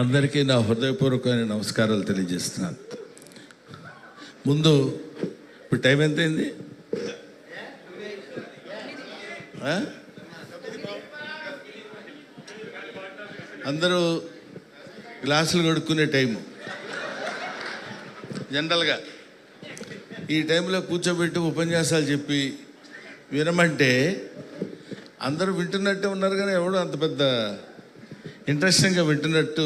అందరికీ నా హృదయపూర్వకమైన నమస్కారాలు తెలియజేస్తున్నాను. ముందు ఇప్పుడు టైం ఎంతైంది? అందరూ గ్లాసులు కడుక్కునే టైము. జనరల్గా ఈ టైంలో కూర్చోబెట్టి ఉపన్యాసాలు చెప్పి వినమంటే అందరూ వింటున్నట్టే ఉన్నారు, కానీ ఎవడు అంత పెద్ద ఇంట్రెస్టింగ్గా వింటున్నట్టు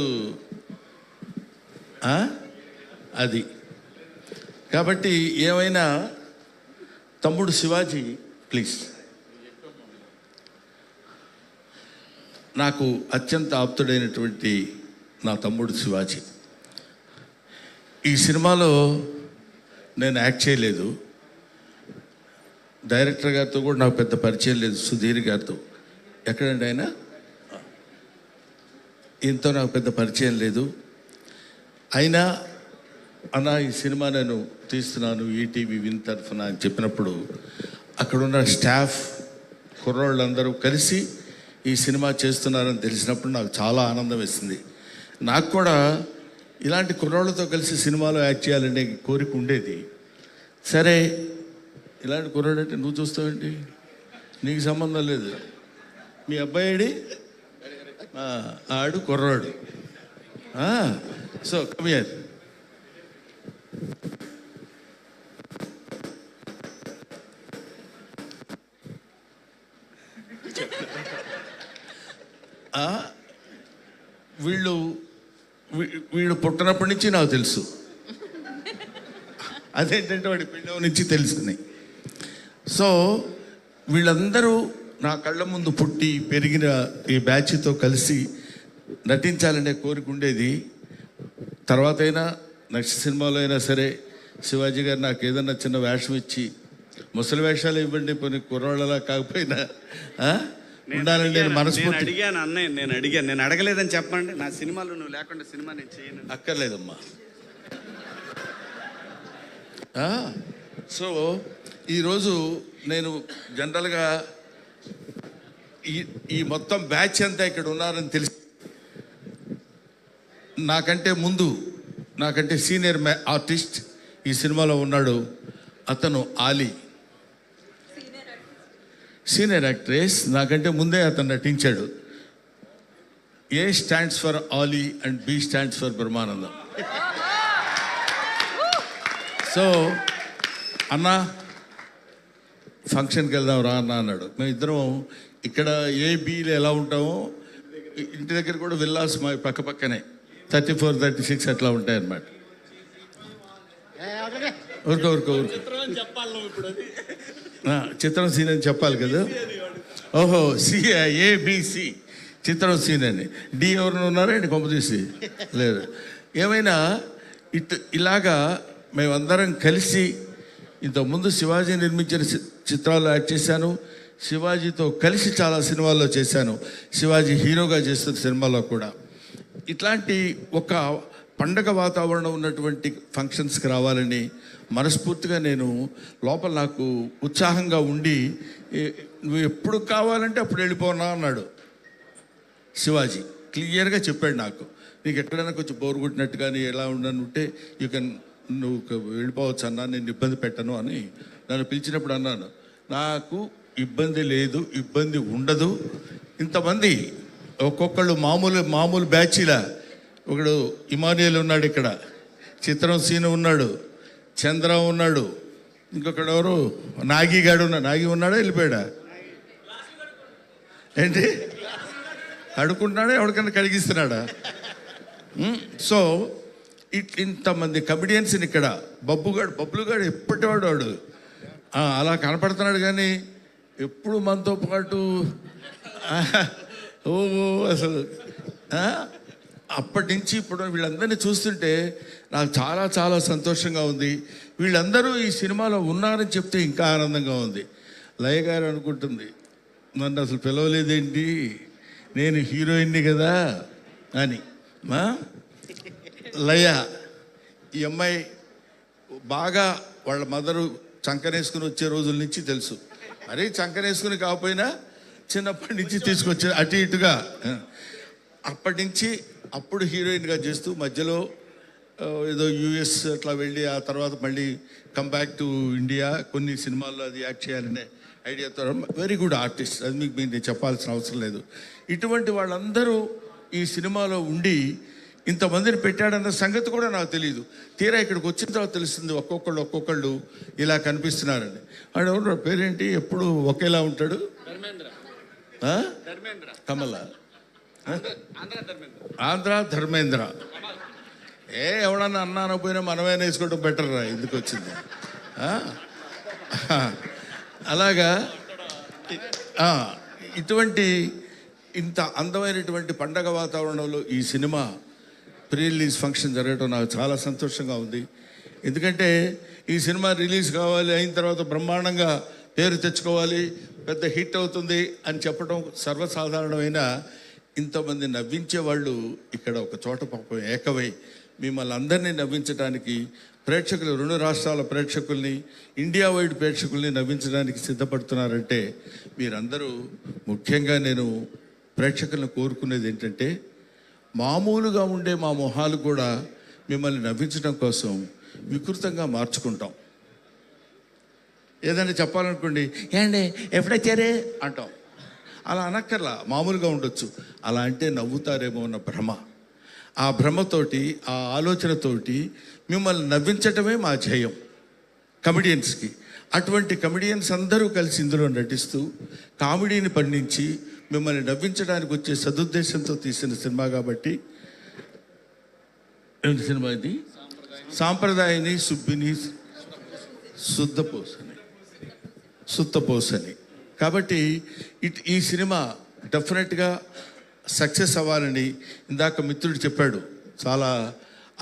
అది. కాబట్టి ఏమైనా తమ్ముడు శివాజీ ప్లీజ్, నాకు అత్యంత ఆప్తుడైనటువంటి నా తమ్ముడు శివాజీ. ఈ సినిమాలో నేను యాక్ట్ చేయలేదు, డైరెక్టర్ గారితో కూడా నాకు పెద్ద పరిచయం లేదు, సుధీర్ గారితో. ఎక్కడండి ఆయన? ఈయనతో నాకు పెద్ద పరిచయం లేదు. అయినా అన్న ఈ సినిమా నేను తీస్తున్నాను ఈటీవీ విన్ తరఫున అని చెప్పినప్పుడు అక్కడున్న స్టాఫ్ కుర్రోళ్ళందరూ కలిసి ఈ సినిమా చేస్తున్నారని తెలిసినప్పుడు నాకు చాలా ఆనందం వేసింది. నాకు కూడా ఇలాంటి కుర్రోళ్ళతో కలిసి సినిమాలో యాక్ట్ చేయాలనే కోరిక ఉండేది. సరే, ఇలాంటి కుర్రాడు అంటే నువ్వు చూస్తావేంటి, నీకు సంబంధం లేదు, మీ అబ్బాయి ఆడు కుర్రాడు. So come here. వీడు పుట్టినప్పటి నుంచి నాకు తెలుసు. అదేంటంటే వాడి పిండం నుంచి తెలుసుని. సో వీళ్ళందరూ నా కళ్ళ ముందు పుట్టి పెరిగిన ఈ బ్యాచ్తో కలిసి నటించాలనే కోరిక ఉండేది. తర్వాత అయినా నెక్స్ట్ సినిమాలో అయినా సరే శివాజీ గారు నాకు ఏదన్నా చిన్న వేషం ఇచ్చి, ముసలి వేషాలు ఇవ్వండి, కొన్ని కుర్రాళ్ళలా కాకపోయినా ఉండాలని నేను మనస్ఫూర్తి అడిగాను. అన్నయ్య నేను అడగలేదని చెప్పండి. నా సినిమాలో నువ్వు లేకుండా సినిమా నేను చేయను. అక్కర్లేదమ్మా. సో ఈరోజు నేను జనరల్గా ఈ మొత్తం బ్యాచ్ అంతా ఇక్కడ ఉన్నారని తెలిసి, నాకంటే సీనియర్ ఆర్టిస్ట్ ఈ సినిమాలో ఉన్నాడు. అతను ఆలీ, సీనియర్ యాక్ట్రెస్. నాకంటే ముందే అతను నటించాడు. A stands for Ali and B stands for Brahmanandam. So అన్నా ఫంక్షన్కి వెళ్దాం రా అన్న అన్నాడు. మేము ఇద్దరం ఇక్కడ ఏబీలు ఎలా ఉంటామో ఇంటి దగ్గర కూడా విల్లాస్ మా పక్కనే 34, 36 అట్లా ఉంటాయి అన్నమాట. ఊరుకో చిత్రం సీన్ అని చెప్పాలి కదా. ఓహో, ఏబిసి చిత్రం సీన్ అని. డి ఎవరిని ఉన్నారా అండి కొంప తీసి? లేదు. ఏమైనా ఇలాగా మేమందరం కలిసి ఇంతకుముందు శివాజీ నిర్మించిన చిత్రాలు యాక్ట్ చేశాను. శివాజీతో కలిసి చాలా సినిమాల్లో చేశాను. శివాజీ హీరోగా చేస్తున్న సినిమాలో కూడా. ఇట్లాంటి ఒక పండగ వాతావరణం ఉన్నటువంటి ఫంక్షన్స్కి రావాలని మనస్ఫూర్తిగా నేను లోపల నాకు ఉత్సాహంగా ఉండి, నువ్వు ఎప్పుడు కావాలంటే అప్పుడు వెళ్ళిపోనా అన్నాడు శివాజీ. క్లియర్గా చెప్పాడు నాకు. నీకు ఎక్కడైనా కొంచెం బోర్ కొట్టినట్టు కానీ ఎలా ఉండనుంటే నువ్వు వెళ్ళిపోవచ్చు అన్నా, నేను ఇబ్బంది పెట్టను అని నన్ను పిలిచినప్పుడు అన్నాను. నాకు ఇబ్బంది లేదు, ఇబ్బంది ఉండదు. ఇంతమంది ఒక్కొక్కళ్ళు మామూలు బ్యాచీలా. ఒకడు ఇమానియల్ ఉన్నాడు, ఇక్కడ చిత్రం సీను ఉన్నాడు, చంద్ర ఉన్నాడు, ఇంకొకడు ఎవరు నాగిగాడు ఉన్నాడు. నాగి ఉన్నాడా వెళ్ళిపోయాడా ఏంటి? కడుకుంటున్నాడా, ఎవరికన్నా కడిగిస్తున్నాడా? సో ఇంతమంది కమెడియన్స్ని ఇక్కడ బబ్బుగాడు ఎప్పటివాడు వాడు అలా కనపడుతున్నాడు, కానీ ఎప్పుడు మనతో పాటు అసలు అప్పటి నుంచి ఇప్పుడు వీళ్ళందరినీ చూస్తుంటే నాకు చాలా చాలా సంతోషంగా ఉంది. వీళ్ళందరూ ఈ సినిమాలో ఉన్నారని చెప్తే ఇంకా ఆనందంగా ఉంది. లయ గారు అనుకుంటుంది, నన్ను అసలు పిలవలేదేంటి, నేను హీరోయిన్ని కదా అని. లయ ఈ అమ్మాయి బాగా వాళ్ళ మదరు చంకనేసుకుని వచ్చే రోజుల నుంచి తెలుసు. మరీ చంకనేసుకుని కాకపోయినా చిన్నప్పటి నుంచి తీసుకొచ్చే అటు ఇటుగా అప్పటి నుంచి అప్పుడు హీరోయిన్గా చేస్తూ మధ్యలో ఏదో యుఎస్ అట్లా వెళ్ళి ఆ తర్వాత మళ్ళీ కమ్ బ్యాక్ టు ఇండియా, కొన్ని సినిమాల్లో అది యాక్ట్ చేయాలనే ఐడియాతో వెరీ గుడ్ ఆర్టిస్ట్. అది మీకు నేను చెప్పాల్సిన అవసరం లేదు. ఇటువంటి వాళ్ళందరూ ఈ సినిమాలో ఉండి ఇంతమందిని పెట్టాడన్న సంగతి కూడా నాకు తెలియదు. తీరా ఇక్కడికి వచ్చిన తర్వాత తెలుస్తుంది ఒక్కొక్కళ్ళు ఇలా కనిపిస్తున్నారని. ఆడెవరు పేరేంటి, ఎప్పుడు ఒకేలా ఉంటాడు? కమల, ఆంధ్ర ధర్మేంద్ర. ఎవడన్నా అన్నాను పోయినా మనమైనా వేసుకోవడం బెటర్ రా, ఎందుకు వచ్చింది. అలాగా ఇటువంటి ఇంత అందమైనటువంటి పండగ వాతావరణంలో ఈ సినిమా ప్రీ రిలీజ్ ఫంక్షన్ జరగడం నాకు చాలా సంతోషంగా ఉంది. ఎందుకంటే ఈ సినిమా రిలీజ్ కావాలి, అయిన తర్వాత బ్రహ్మాండంగా పేరు తెచ్చుకోవాలి, పెద్ద హిట్ అవుతుంది అని చెప్పడం సర్వసాధారణమైన, ఇంతమంది నవ్వించే వాళ్ళు ఇక్కడ ఒక చోట పాపం ఏకమై మిమ్మల్ని అందరినీ నవ్వించడానికి, ప్రేక్షకులు 2 రాష్ట్రాల ప్రేక్షకుల్ని, ఇండియా వైడ్ ప్రేక్షకుల్ని నవ్వించడానికి సిద్ధపడుతున్నారంటే మీరందరూ, ముఖ్యంగా నేను ప్రేక్షకులను కోరుకునేది ఏంటంటే, మామూలుగా ఉండే మా మొహాలు కూడా మిమ్మల్ని నవ్వించడం కోసం వికృతంగా మార్చుకుంటాం. ఏదైనా చెప్పాలనుకోండి, ఏండి ఎప్పుడొచ్చారే అంటాం. అలా అనక్కర్లా, మామూలుగా ఉండొచ్చు. అలా అంటే నవ్వుతారేమో అన్న భ్రమ, ఆ భ్రమతోటి, ఆ ఆలోచనతోటి మిమ్మల్ని నవ్వించటమే మా ధ్యేయం కమెడియన్స్కి. అటువంటి కమెడియన్స్ అందరూ కలిసి ఇందులో నటిస్తూ కామెడీని పండించి మిమ్మల్ని నవ్వించడానికి వచ్చే సదుద్దేశంతో తీసిన సినిమా కాబట్టి. ఏంటి సినిమా ఇది? సాంప్రదాయని సుబ్బిని సుత్తపోసని. కాబట్టి ఈ సినిమా డెఫినెట్గా సక్సెస్ అవ్వాలని ఇందాక మిత్రుడు చెప్పాడు, చాలా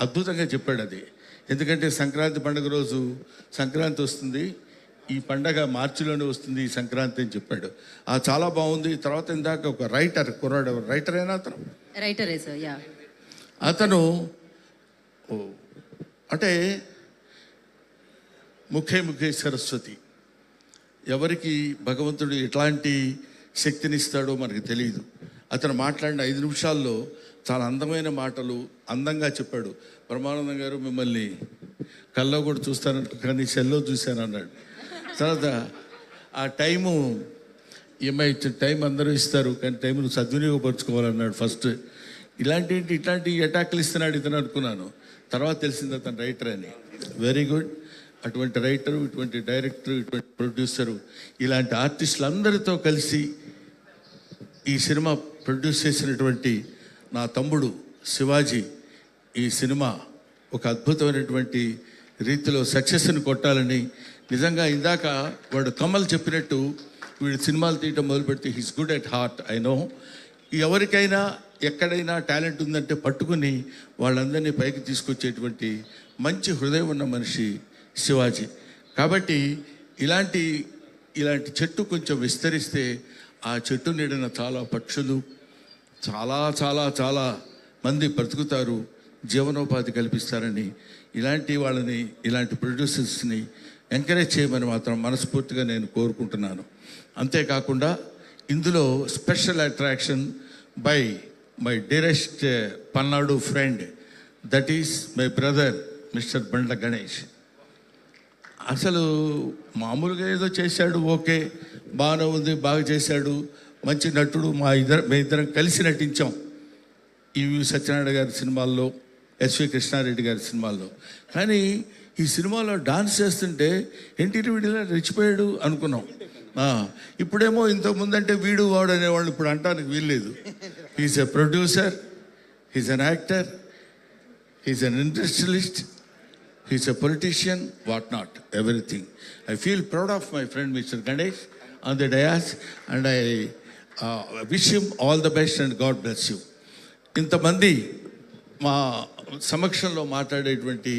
అద్భుతంగా చెప్పాడు అది. ఎందుకంటే సంక్రాంతి పండుగ రోజు, సంక్రాంతి వస్తుంది, ఈ పండగ మార్చిలోనే వస్తుంది ఈ సంక్రాంతి అని చెప్పాడు. చాలా బాగుంది. తర్వాత ఇందాక ఒక రైటర్ కుర్రాడు, రైటర్ అయినా అతను రైటరే సార్, యా. అతను అంటే ముఖే సరస్వతి, ఎవరికి భగవంతుడు ఎట్లాంటి శక్తినిస్తాడో మనకు తెలియదు. అతను మాట్లాడిన 5 నిమిషాల్లో చాలా అందమైన మాటలు అందంగా చెప్పాడు. బ్రహ్మానందం గారు మిమ్మల్ని కల్లో కూడా చూస్తానంట, కానీ సెల్లో చూశాను అన్నాడు. తర్వాత ఆ టైము ఏమై టైం అందరూ ఇస్తారు, కానీ టైంను సద్వినియోగపరుచుకోవాలన్నాడు ఫస్ట్. ఇట్లాంటి అటాక్లు ఇస్తున్నాడు ఇతను అనుకున్నాను. తర్వాత తెలిసింది అతను రైటర్ అని. Very good. అటువంటి రైటరు, ఇటువంటి డైరెక్టరు, ఇటువంటి ప్రొడ్యూసరు, ఇలాంటి ఆర్టిస్టులందరితో కలిసి ఈ సినిమా ప్రొడ్యూస్ చేసినటువంటి నా తమ్ముడు శివాజీ ఈ సినిమా ఒక అద్భుతమైనటువంటి రీతిలో సక్సెస్ని కొట్టాలని, నిజంగా ఇందాక వాడు కమల్ చెప్పినట్టు వీడు సినిమాలు తీయటం మొదలుపెడితే he's good at heart. I know. ఎవరికైనా ఎక్కడైనా టాలెంట్ ఉందంటే పట్టుకుని వాళ్ళందరినీ పైకి తీసుకొచ్చేటువంటి మంచి హృదయం ఉన్న మనిషి శివాజీ. కాబట్టి ఇలాంటి చెట్టు కొంచెం విస్తరిస్తే ఆ చెట్టు నీడన చాలా పక్షులు, చాలా చాలా చాలా మంది బ్రతుకుతారు, జీవనోపాధి కల్పిస్తారని, ఇలాంటి వాళ్ళని, ఇలాంటి ప్రొడ్యూసర్స్ని ఎంకరేజ్ చేయమని మాత్రం మనస్ఫూర్తిగా నేను కోరుకుంటున్నాను. అంతేకాకుండా ఇందులో special attraction by my dearest Palnadu friend, that is my brother mister Bandla Ganesh. అసలు మామూలుగా ఏదో చేశాడు, ఓకే, బాగానే ఉంది, బాగా చేశాడు, మంచి నటుడు. మేమిద్దరం కలిసి నటించాం ఈవి సత్యనారాయణ గారి సినిమాల్లో, ఎస్వి కృష్ణారెడ్డి గారి సినిమాల్లో. కానీ ఈ సినిమాలో డాన్స్ చేస్తుంటే ఏంటి వీడిలా రెచ్చిపోయాడు అనుకున్నాం. ఇప్పుడేమో ఇంతకుముందు అంటే వీడు వాడు అనేవాళ్ళు ఇప్పుడు అంటానికి వీల్లేదు. He's a producer, he's an actor, he's an industrialist, he's a politician, what not, everything. I feel proud of my friend mister Ganesh on the dais and I wish him all the best and God bless you. ఇంతమంది మా సమక్షంలో మాట్లాడేటువంటి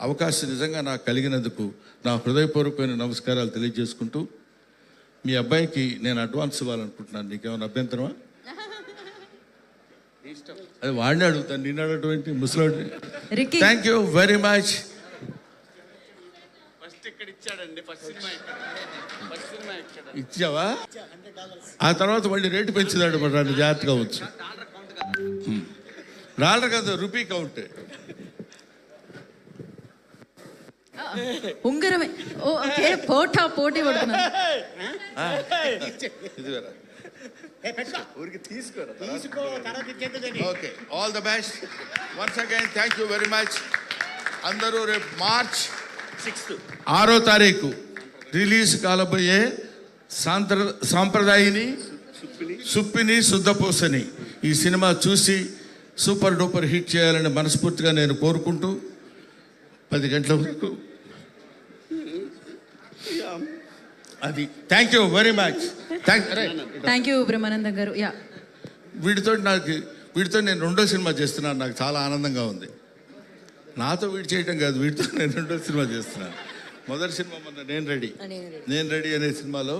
అవకాశం నిజంగా నాకు కలిగినందుకు నా హృదయపూర్వకమైన నమస్కారాలు తెలియజేసుకుంటూ, మీ అబ్బాయికి నేను అడ్వాన్స్ ఇవ్వాలనుకుంటున్నాను. నీకేమైనా అభ్యంతరమా? అది వాడిని అడుగుతాను, నిన్ను అడగటువంటి ముసలాడి. Thank you very much. ఇచ్చావా? ఆ తర్వాత మళ్ళీ రేటు పెంచుదాడు మరి, జాగ్రత్తగా వచ్చు. డాలర్ కాదు, రూపీ కౌంట్. ఉంగరమే. ఓకే, పోటీ పడుతున్నాను. ఇది వేరా. ఊరికి తీసుకోరా తీసుకో, తర్వాత ఇచ్చేద్దుగాని. Okay, all the best once again. Thank you very much. అందరూ రేపు మార్చ్ 6వ తారీఖు రిలీజ్ కాలబోయే సాంప్రదాయిని సుప్పిని శుద్ధపూసని ఈ సినిమా చూసి సూపర్ డూపర్ హిట్ చేయాలని మనస్ఫూర్తిగా నేను కోరుకుంటూ 10 గంటల వరకు అది. Thank you very much. Thank you Brahmanandam గారు. యా, వీడితో నేను 2వ సినిమా చేస్తున్నాను. నాకు చాలా ఆనందంగా ఉంది. నాతో వీడు చేయటం కాదు, వీడితో నేను 2వ సినిమా చేస్తున్నాను. మొదటి సినిమా మొన్న నేను రెడీ అనే సినిమాలో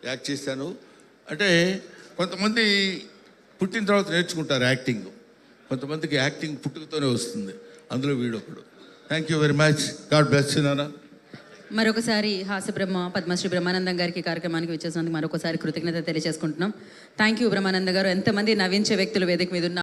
యాక్ట్ చేశాను. అంటే కొంతమంది పుట్టిన తర్వాత నేర్చుకుంటారు యాక్టింగ్, కొంతమందికి యాక్టింగ్ పుట్టుకతోనే వస్తుంది. అందులో వీడొకడు. Thank you very much. God bless you నాన్న. మరొకసారి హాస్యబ్రహ్మ పద్మశ్రీ బ్రహ్మానందం గారికి కార్యక్రమానికి వచ్చేసినందుకు మరొకసారి కృతజ్ఞత తెలియజేసుకుంటున్నాం. థ్యాంక్ యూ బ్రహ్మానంద గారు. ఎంతమంది నవ్వించే వ్యక్తులు వేదిక మీద ఉన్నారు.